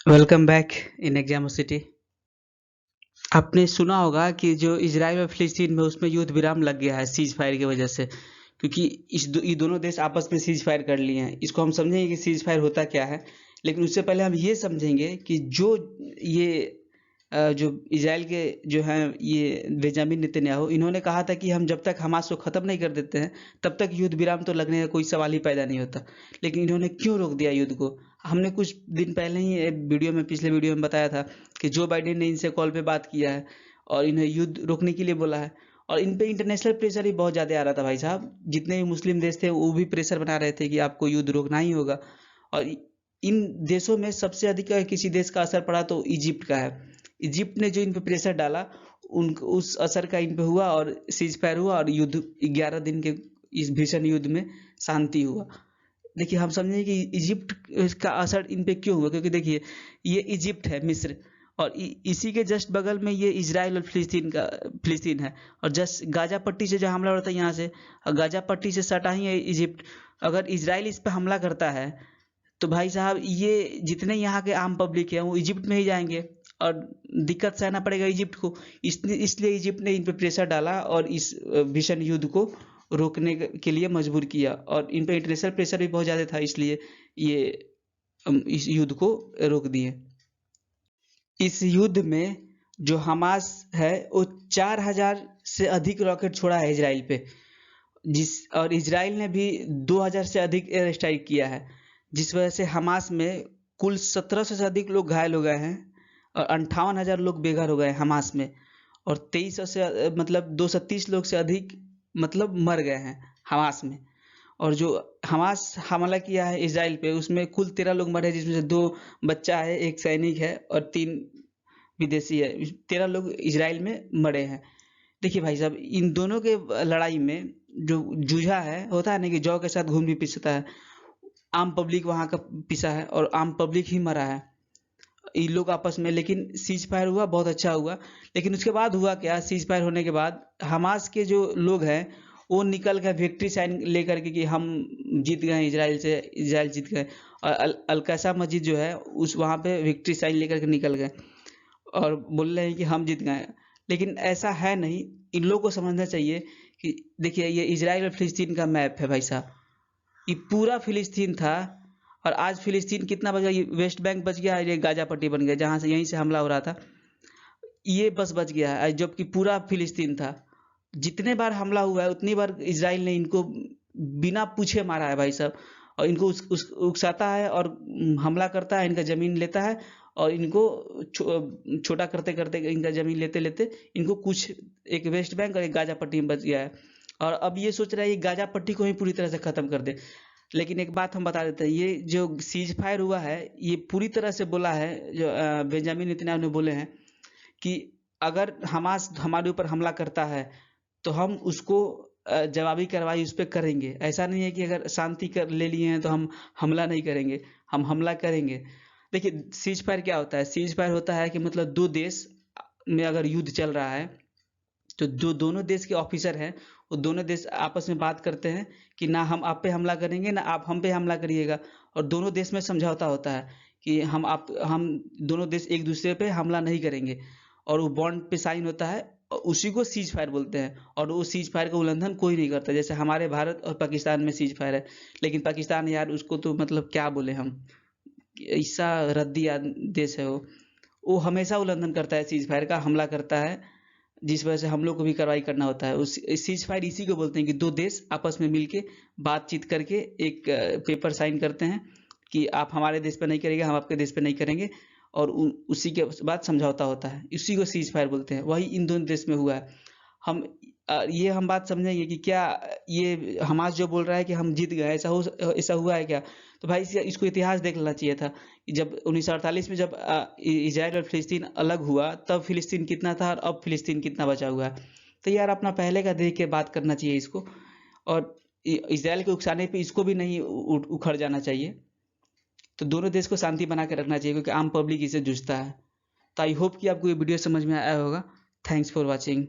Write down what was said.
Welcome back in exam city. आपने सुना होगा कि जो इजराइल और फिलिस्तीन में उसमें युद्ध विराम लग गया है सीज फायर की वजह से, क्योंकि ये दोनों देश आपस में सीज फायर कर लिए हैं। इसको हम समझेंगे कि सीज फायर होता क्या है, लेकिन उससे पहले हम ये समझेंगे कि ये जो इजराइल के जो हैं ये बेंजामिन नेतन्याहू, इन्होंने कहा था कि हम जब तक हमास को ख़त्म नहीं कर देते हैं तब तक युद्ध विराम तो लगने का कोई सवाल ही पैदा नहीं होता। लेकिन इन्होंने क्यों रोक दिया युद्ध को? हमने कुछ दिन पहले ही पिछले वीडियो में बताया था कि जो बाइडेन ने इनसे कॉल पे बात किया है और इन्हें युद्ध रोकने के लिए बोला है। और इन पे इंटरनेशनल प्रेशर भी बहुत ज़्यादा आ रहा था भाई साहब। जितने भी मुस्लिम देश थे वो भी प्रेशर बना रहे थे कि आपको युद्ध रोकना ही होगा। और इन देशों में सबसे अधिक किसी देश का असर पड़ा तो इजिप्ट का है। इजिप्ट ने जो इन पे प्रेशर डाला उन उस असर का इन पे हुआ और सीज फायर हुआ और युद्ध 11 दिन के इस भीषण युद्ध में शांति हुआ। देखिए, हम समझें कि इजिप्ट का असर इन पे क्यों हुआ, क्योंकि देखिए ये इजिप्ट है, मिस्र, और इसी के जस्ट बगल में ये इजराइल और फिलिस्तीन है। और जस्ट गाजा पट्टी से जो हमला होता है यहाँ से, और गाजा पट्टी से सटा ही है इजिप्ट। अगर इजराइल इस पे हमला करता है तो भाई साहब ये जितने यहाँ के आम पब्लिक है वो इजिप्ट में ही जाएंगे और दिक्कत सहना पड़ेगा इजिप्ट को। इसलिए इजिप्ट ने इन पे प्रेशर डाला और इस भीषण युद्ध को रोकने के लिए मजबूर किया। और इन पे इंटरनेशनल प्रेशर भी बहुत ज़्यादा था, इसलिए ये इस युद्ध को रोक दिए। इस युद्ध में जो हमास है वो 4000 से अधिक रॉकेट छोड़ा है इजराइल पे, और इजराइल ने भी 2000 से अधिक एयर स्ट्राइक किया है, जिस वजह से हमास में कुल 1700 से अधिक लोग घायल हो गए हैं और 58,000 लोग बेघर हो गए हमास में। और 2300 से मतलब 230 लोग से अधिक मतलब मर गए हैं हमास में। और जो हमास हमला किया है इजराइल पे उसमें कुल 13 लोग मरे, जिसमें से 2 बच्चा है, 1 सैनिक है और 3 विदेशी है। 13 लोग इजराइल में मरे हैं। देखिए भाई साहब, इन दोनों के लड़ाई में जो जूझा है, होता है ना कि जौ के साथ घूम भी पिसता है। आम पब्लिक वहाँ का पिसा है और आम पब्लिक ही मरा है इन लोग आपस में। लेकिन सीज फायर हुआ, बहुत अच्छा हुआ। लेकिन उसके बाद हुआ क्या, सीज फायर होने के बाद हमास के जो लोग हैं वो निकल गए विक्ट्री साइन लेकर के कि हम जीत गए इजराइल से, इजराइल जीत गए। और अलकसा मस्जिद जो है उस वहाँ पे विक्ट्री साइन लेकर के निकल गए और बोल रहे हैं कि हम जीत गए। लेकिन ऐसा है नहीं। इन लोगों को समझना चाहिए कि देखिए ये इजराइल और फिलिस्तीन का मैप है भाई साहब। ये पूरा फिलिस्तीन था और आज फिलिस्तीन कितना बच गया, ये वेस्ट बैंक बच गया, ये गाजा पट्टी बन गया जहाँ से यहीं से हमला हो रहा था, ये बस बच गया है, जबकि पूरा फिलिस्तीन था। जितने बार हमला हुआ है उतनी बार इजराइल ने इनको बिना पूछे मारा है भाई साहब। और इनको उकसाता है और हमला करता है, इनका ज़मीन लेता है और इनको छोटा करते करते इनका ज़मीन लेते लेते इनको कुछ एक वेस्ट बैंक और एक गाजा पट्टी में बच गया है। और अब ये सोच रहा है ये गाजा पट्टी को ही पूरी तरह से ख़त्म कर दे। लेकिन एक बात हम बता देते हैं, ये जो सीज फायर हुआ है ये पूरी तरह से बोला है जो बेंजामिन नेतन्याहू ने बोले हैं कि अगर हमास हमारे ऊपर हमला करता है तो हम उसको जवाबी कार्रवाई उस पर करेंगे। ऐसा नहीं है कि अगर शांति कर ले लिए हैं तो हम हमला नहीं करेंगे, हम हमला करेंगे। देखिए सीज फायर क्या होता है, सीज फायर होता है कि मतलब 2 देश में अगर युद्ध चल रहा है तो जो दोनों देश के ऑफिसर हैं वो दोनों देश आपस में बात करते हैं कि ना हम आप पे हमला करेंगे ना आप हम पे हमला करिएगा। और दोनों देश में समझौता होता है कि हम दोनों देश एक दूसरे पे हमला नहीं करेंगे और वो बॉन्ड पे साइन होता है और उसी को सीज फायर बोलते हैं। और वो सीज फायर का उल्लंघन कोई नहीं करता, जैसे हमारे भारत और पाकिस्तान में सीज फायर है। लेकिन पाकिस्तान यार उसको तो मतलब क्या बोले हम, ऐसा रद्दी देश है वो हमेशा उल्लंघन करता है, सीज फायर का हमला करता है, जिस वजह से हम लोग को भी कार्रवाई करना होता है। उस सीज फायर इसी को बोलते हैं कि 2 देश आपस में मिलके बातचीत करके एक पेपर साइन करते हैं कि आप हमारे देश पे नहीं करेंगे, हम आपके देश पे नहीं करेंगे, और उसी के बाद समझौता होता है। इसी को सीज फायर बोलते हैं। वही इन दोनों देश में हुआ है। हम ये हम बात समझेंगे कि क्या ये हमास जो बोल रहा है कि हम जीत गए, ऐसा हुआ है क्या? तो भाई इसको इतिहास देख लेना चाहिए था कि जब 1948 में जब इजराइल और फिलिस्तीन अलग हुआ तब फिलिस्तीन कितना था और अब फिलिस्तीन कितना बचा हुआ है। तो यार अपना पहले का देख के बात करना चाहिए इसको। और इजराइल के उकसाने पे इसको भी नहीं उखड़ जाना चाहिए। तो दोनों देश को शांति बना के रखना चाहिए क्योंकि आम पब्लिक इसे जूझता है। तो आई होप कि आपको ये वीडियो समझ में आया होगा। Thanks for watching.